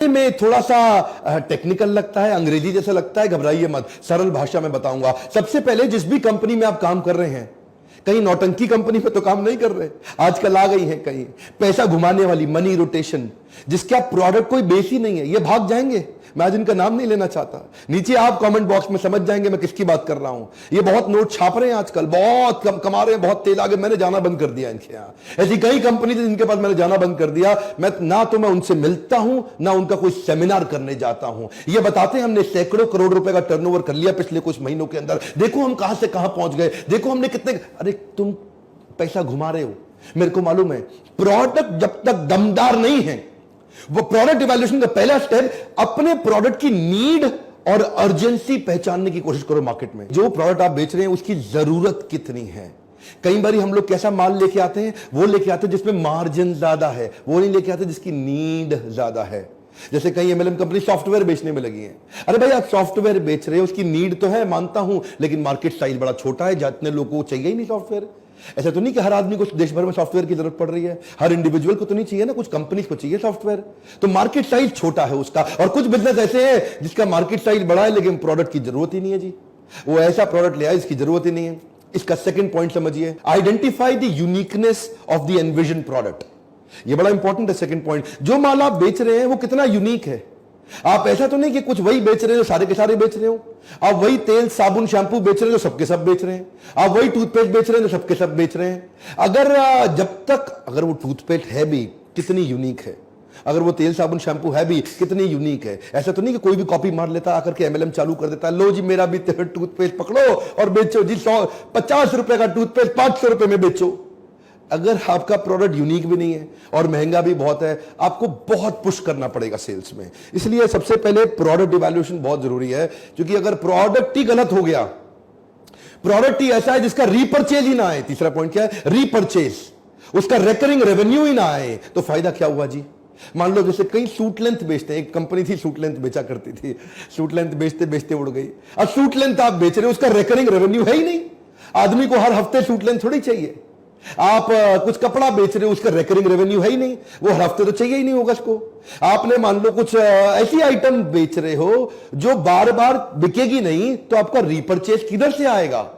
में थोड़ा सा टेक्निकल लगता है, अंग्रेजी जैसा लगता है, घबराइए मत, सरल भाषा में बताऊंगा। सबसे पहले जिस भी कंपनी में आप काम कर रहे हैं, कहीं नौटंकी कंपनी में तो काम नहीं कर रहे, आजकल आ गई है कहीं पैसा घुमाने वाली मनी रोटेशन, जिसका प्रोडक्ट कोई बेस ही नहीं है, ये भाग जाएंगे। मैं आज इनका नाम नहीं लेना चाहता, नीचे आप कमेंट बॉक्स में समझ जाएंगे मैं किसकी बात कर रहा हूं। ये बहुत नोट छाप रहे हैं आजकल, बहुत कमा रहे हैं, बहुत तेज आगे। मैंने जाना बंद कर दिया इनके यहां। ऐसी कई कंपनी थी जिनके पास मैंने जाना बंद कर दिया। मैं उनसे मिलता हूं ना उनका कोई सेमिनार करने जाता हूं। ये बताते हैं हमने सैकड़ों करोड़ रुपए का टर्नओवर कर लिया पिछले कुछ महीनों के अंदर, देखो हम कहां से कहां पहुंच गए, देखो हमने कितने। अरे तुम पैसा घुमा रहे हो, मेरे को मालूम है। प्रोडक्ट जब तक दमदार नहीं है, वो प्रोडक्ट इवैल्यूएशन का पहला स्टेप अपने प्रोडक्ट की नीड और अर्जेंसी पहचानने की कोशिश करो मार्केट में। जो प्रोडक्ट आप बेच रहे हैं उसकी जरूरत कितनी है। कई बार हम लोग कैसा माल लेके आते हैं, वो लेके आते हैं जिसमें मार्जिन ज्यादा है, वो नहीं लेके आते जिसकी नीड ज्यादा है। जैसे कई एमएलएम कंपनी सॉफ्टवेयर बेचने में लगी है। अरे भाई आप सॉफ्टवेयर बेच रहे हो, उसकी नीड तो है, मानता हूं, लेकिन मार्केट साइज बड़ा छोटा है, जितने लोगों को चाहिए ही नहीं सॉफ्टवेयर। ऐसा तो नहीं कि हर आदमी को देश भर में सॉफ्टवेयर की जरूरत पड़ रही है, हर इंडिविजुअल को तो नहीं चाहिए ना, कुछ कंपनीज को चाहिए सॉफ्टवेयर। तो मार्केट साइज छोटा है उसका। और कुछ बिजनेस ऐसे हैं जिसका मार्केट साइज बड़ा है लेकिन प्रोडक्ट की जरूरत ही नहीं है जी, वो ऐसा प्रोडक्ट ले आए जिसकी जरूरत ही नहीं है। इसका सेकंड पॉइंट समझिए, identify the uniqueness of the envision product. ये बड़ा इंपॉर्टेंट है सेकंड पॉइंट। जो माल आप बेच रहे हैं वो कितना यूनिक है। आप ऐसा तो नहीं कि कुछ वही बेच रहे हो सारे के सारे बेच रहे हो। आप वही तेल साबुन शैंपू बेच रहे हो सबके सब बेच रहे हैं। आप वही टूथपेस्ट बेच रहे हो सबके सब बेच रहे हैं। अगर वो टूथपेस्ट है भी कितनी यूनिक है, अगर वो तेल साबुन शैंपू है भी कितनी यूनिक है। ऐसा तो नहीं कि कोई भी कॉपी मार लेता आकर के एमएलएम चालू कर देता है, लो जी मेरा भी टूथपेस्ट पकड़ो और बेचो जी, 150 रुपए का टूथपेस्ट 500 रुपए में बेचो। अगर आपका प्रोडक्ट यूनिक भी नहीं है और महंगा भी बहुत है, आपको बहुत पुश करना पड़ेगा सेल्स में। इसलिए सबसे पहले प्रोडक्ट इवैल्यूएशन बहुत जरूरी है, क्योंकि अगर प्रोडक्ट ही गलत हो गया, प्रोडक्ट ही ऐसा है जिसका रीपरचेज ही ना आए, तीसरा पॉइंट क्या है, रीपरचेज, उसका रिकरिंग रेवेन्यू ही ना आए, तो फायदा क्या हुआ जी। मान लो जैसे कई सूट लेंथ बेचते हैं, एक कंपनी थी सूट लेंथ बेचा करती थी, सूट लेंथ बेचते बेचते उड़ गई। अब सूट लेंथ आप बेच रहे हो, उसका रिकरिंग रेवेन्यू है ही नहीं। आदमी को हर हफ्ते सूट लेंथ थोड़ी चाहिए। आप कुछ कपड़ा बेच रहे हो, उसका रिकरिंग रेवेन्यू है ही नहीं, वो हर हफ्ते तो चाहिए ही नहीं होगा उसको। आपने मान लो कुछ ऐसी आइटम बेच रहे हो जो बार बार बिकेगी नहीं, तो आपका रीपरचेज किधर से आएगा।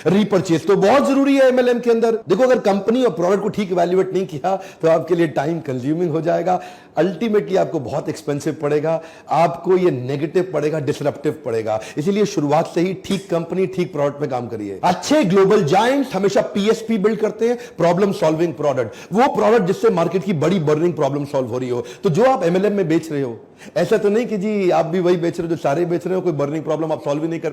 रीपरचेज तो बहुत जरूरी है एमएलएम के अंदर। देखो अगर कंपनी और प्रोडक्ट को ठीक इवैल्यूएट नहीं किया तो आपके लिए टाइम कंज्यूमिंग हो जाएगा, अल्टीमेटली आपको बहुत एक्सपेंसिव पड़ेगा, आपको ये नेगेटिव पड़ेगा, डिसरप्टिव पड़ेगा। इसीलिए शुरुआत से ही ठीक कंपनी ठीक प्रोडक्ट में काम करिए। अच्छे ग्लोबल जायंट्स हमेशा पीएसपी बिल्ड करते हैं, प्रॉब्लम सॉल्विंग प्रोडक्ट, वो प्रोडक्ट जिससे मार्केट की बड़ी बर्निंग प्रॉब्लम सॉल्व हो रही हो। तो जो आप एमएलएम में बेच रहे हो, ऐसा तो नहीं कि जी आप भी वही बेच रहे हो जो सारे बेच रहे हो, कोई बर्निंग प्रॉब्लम आप सॉल्व ही नहीं कर